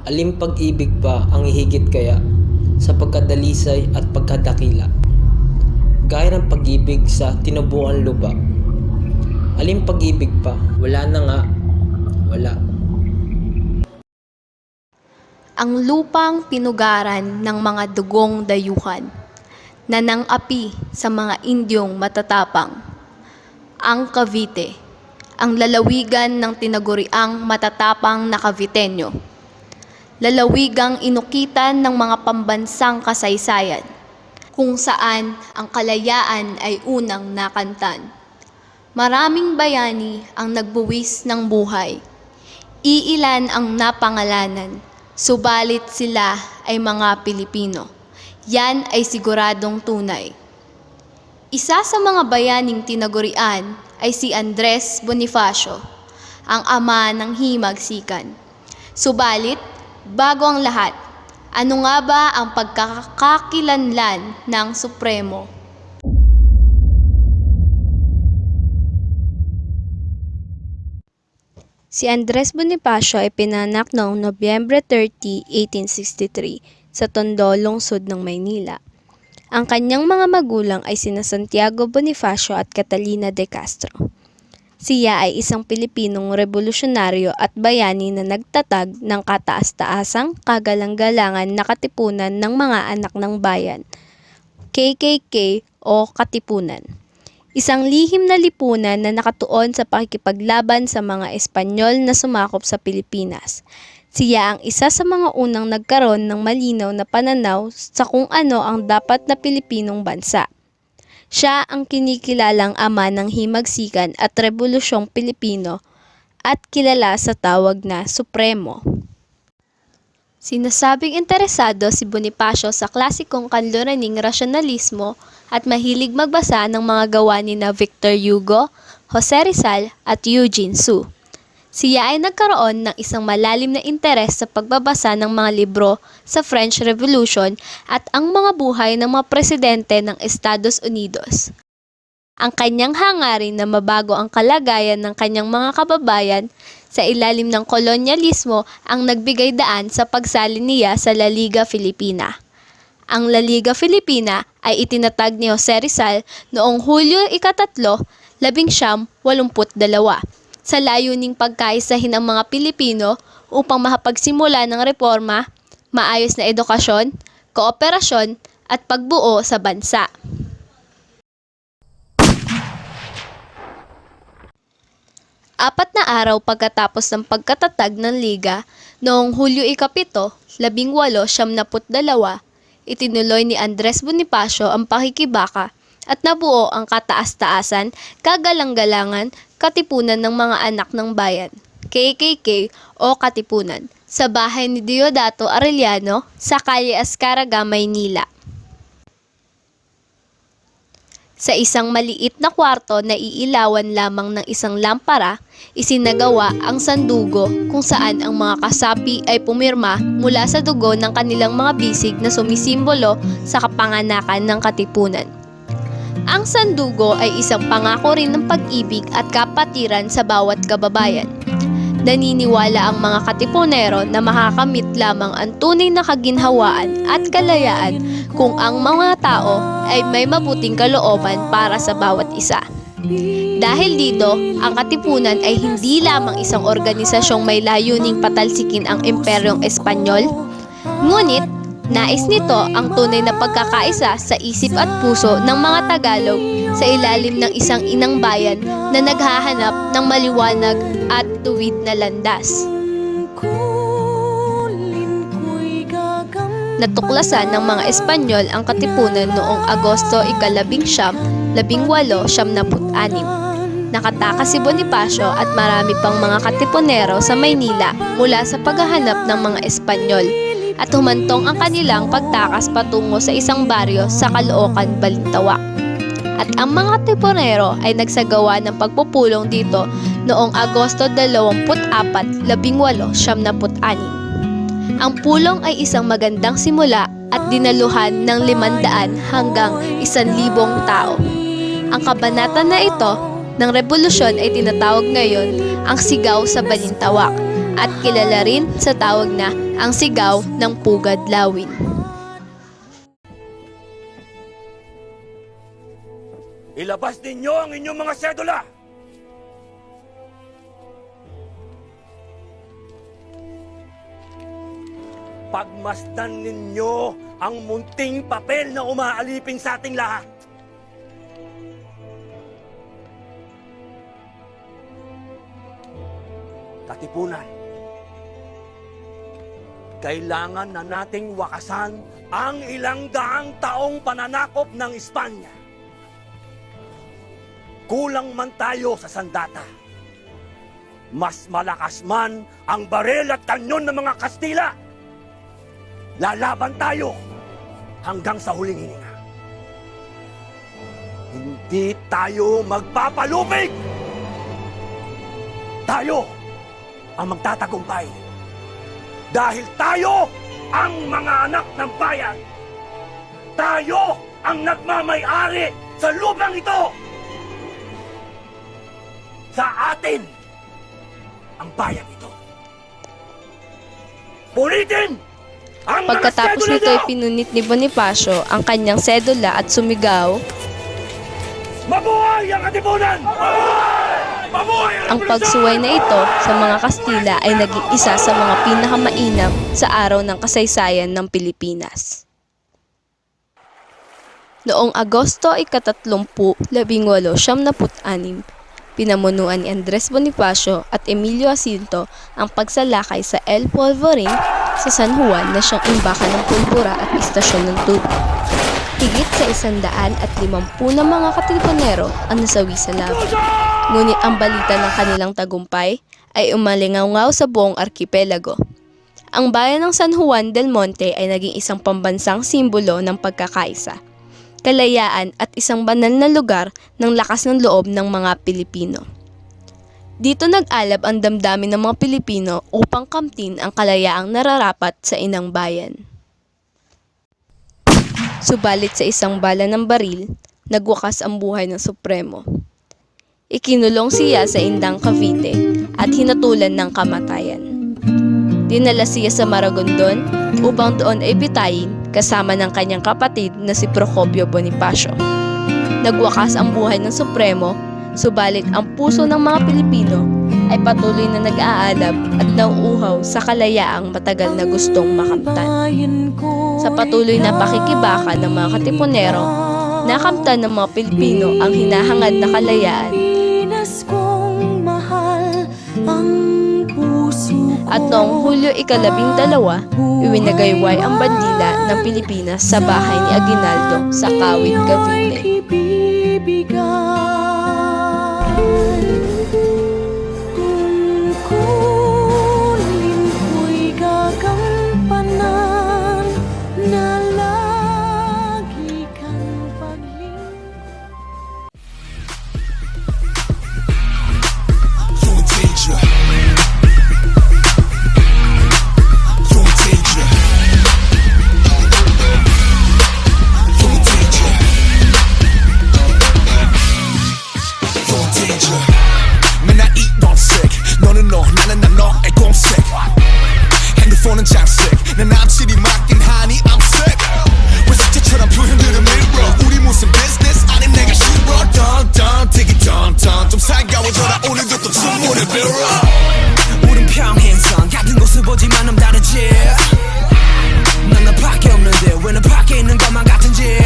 Alin pag-ibig pa ang hihigit kaya sa pagkadalisay at pagkadakila? Gaya ng pag-ibig sa tinubuan lupa. Alin pag-ibig pa? Wala na nga. Wala. Ang lupang pinugaran ng mga dugong dayuhan, nanang-api sa mga Indyong matatapang. Ang Cavite, ang lalawigan ng tinaguriang matatapang na Caviteño. Lalawigang inukitan ng mga pambansang kasaysayan, kung saan ang kalayaan ay unang nakantan. Maraming bayani ang nagbuwis ng buhay. Iilan ang napangalanan, subalit sila ay mga Pilipino. Yan ay siguradong tunay. Isa sa mga bayaning tinagurian ay si Andres Bonifacio, ang ama ng himagsikan. Subalit, bago ang lahat, ano nga ba ang pagkakakilanlan ng Supremo? Si Andres Bonifacio ay pinanganak noong Nobyembre 30, 1863 sa Tondo, lungsod ng Maynila. Ang kanyang mga magulang ay sina Santiago Bonifacio at Catalina de Castro. Siya ay isang Pilipinong revolusyonaryo at bayani na nagtatag ng kataas-taasang kagalang-galangan na katipunan ng mga anak ng bayan, KKK o Katipunan. Isang lihim na lipunan na nakatuon sa pakikipaglaban sa mga Espanyol na sumakop sa Pilipinas. Siya ang isa sa mga unang nagkaroon ng malinaw na pananaw sa kung ano ang dapat na Pilipinong bansa. Siya ang kinikilalang ama ng himagsikan at Rebolusyong Pilipino at kilala sa tawag na Supremo. Sinasabing interesado si Bonifacio sa klasikong kanluraning rasyonalismo at mahilig magbasa ng mga gawa ni na Victor Hugo, Jose Rizal at Eugene Sue. Siya ay nagkaroon ng isang malalim na interes sa pagbabasa ng mga libro sa French Revolution at ang mga buhay ng mga presidente ng Estados Unidos. Ang kanyang hangarin na mabago ang kalagayan ng kanyang mga kababayan sa ilalim ng kolonyalismo ang nagbigay daan sa pagsali niya sa La Liga Filipina. Ang La Liga Filipina ay itinatag ni Jose Rizal noong Hulyo 3, 1982 sa layuning pagkaisahin ang mga Pilipino upang makapagsimula ng reforma, maayos na edukasyon, kooperasyon at pagbuo sa bansa. Apat na araw pagkatapos ng pagkatatag ng Liga, noong Hulyo 7, 1872, itinuloy ni Andres Bonifacio ang pakikibaka at nabuo ang kataas-taasan, kagalang-galangan, katipunan ng mga anak ng bayan, KKK o Katipunan, sa bahay ni Deodato Arellano sa Calle Azcárraga, Maynila. Sa isang maliit na kwarto na iilawan lamang ng isang lampara, isinagawa ang sandugo kung saan ang mga kasapi ay pumirma mula sa dugo ng kanilang mga bisig na sumisimbolo sa kapanganakan ng Katipunan. Ang sandugo ay isang pangako rin ng pag-ibig at kapatiran sa bawat kababayan. Naniniwala ang mga Katipunero na makakamit lamang ang tunay na kaginhawaan at kalayaan kung ang mga tao ay may mabuting kalooban para sa bawat isa. Dahil dito, ang Katipunan ay hindi lamang isang organisasyong may layuning patalsikin ang Imperyong Espanyol, ngunit nais nito ang tunay na pagkakaisa sa isip at puso ng mga Tagalog sa ilalim ng isang inang bayan na naghahanap ng maliwanag at tuwid na landas. Natuklasan ng mga Espanyol ang Katipunan noong Agosto 11, 1876. Nakatakas si Bonifacio at marami pang mga Katipunero sa Maynila mula sa paghahanap ng mga Espanyol at humantong ang kanilang pagtakas patungo sa isang baryo sa Caloocan, Balintawak. At ang mga Katipunero ay nagsagawa ng pagpupulong dito noong Agosto 24, 1876. Ang pulong ay isang magandang simula at dinaluhan ng 500 hanggang 1,000 tao. Ang kabanata na ito ng revolusyon ay tinatawag ngayon ang sigaw sa Balintawak at kilala rin sa tawag na ang sigaw ng Pugad Lawin. Ilabas ninyo ang inyong mga sedula! Pagmasdan ninyo ang munting papel na umaalipin sa ating lahat. Katipunan, kailangan na nating wakasan ang ilang daang taong pananakop ng Espanya. Kulang man tayo sa sandata. Mas malakas man ang barel at kanyon ng mga Kastila. Lalaban tayo hanggang sa huling hininga. Hindi tayo magpapalupig! Tayo ang magtatagumpay. Dahil tayo ang mga anak ng bayan. Tayo ang nagmamay-ari sa lupang ito. Sa atin ang bayan ito. Punitin ang mga Pagkatapos sedula nito ay nyo! pinunit ni Bonifacio ang kanyang sedula at sumigaw, Mabuhay ang katipunan! Mabuhay ang pagsuway na ito sa mga Kastila ay naging isa sa mga pinakamainam sa araw ng kasaysayan ng Pilipinas. Noong Agosto 1886, pinamunuan ni Andres Bonifacio at Emilio Jacinto ang pagsalakay sa El Polvorín sa San Juan na siyang imbakan ng pulbura at istasyon ng tubig. Higit sa 150 na mga katipunero ang nasawi sa laban. Ngunit ang balita ng kanilang tagumpay ay umalingaw sa buong arkipelago. Ang bayan ng San Juan del Monte ay naging isang pambansang simbolo ng pagkakaisa, kalayaan at isang banal na lugar ng lakas ng loob ng mga Pilipino. Dito nag-alab ang damdamin ng mga Pilipino upang kamtin ang kalayaang nararapat sa inang bayan. Subalit sa isang bala ng baril, nagwakas ang buhay ng Supremo. Ikinulong siya sa Indang Cavite at hinatulan ng kamatayan. Dinala siya sa Maragondon upang doon ay bitayin kasama ng kanyang kapatid na si Procopio Bonifacio. Nagwakas ang buhay ng Supremo, subalit ang puso ng mga Pilipino ay patuloy na nag-aalab at nauuhaw sa kalayaang matagal na gustong makamtan. Sa patuloy na pakikibaka ng mga katipunero, nakamtan ng mga Pilipino ang hinahangad na kalayaan. At noong Hulyo 12, iwinagayway ang bandila ng Pilipinas sa bahay ni Aguinaldo sa Kawit, Cavite. 핸드폰은 잠색 내 남친이 맡긴 하니 I'm sick 왜 숙제처럼 표현들은 mirror 우리 무슨 business 아님 내가 싫어 던던 되게 던던 좀 살가워져라 오늘도 또 주문을 빌어 우린 평행선 같은 곳을 보지만 넌 다르지 난 나밖에 없는데 왜 너 밖에 있는 것만 같은지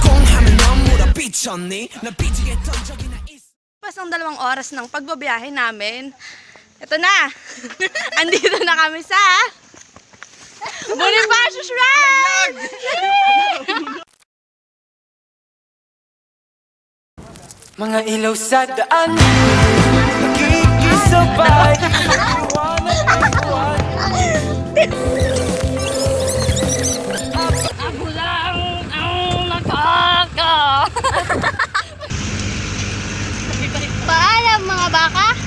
공하면 넌 물어 삐쳤니 난 삐지게 했던 적이나 있어 Pas ang 2 oras ng pagbabiyahe namin, ito na! Andito na kami sa Bonifacio Shrine! Mga ilaw sa daan nakikisabay Ako lang ang nakaka! Paalam mga baka!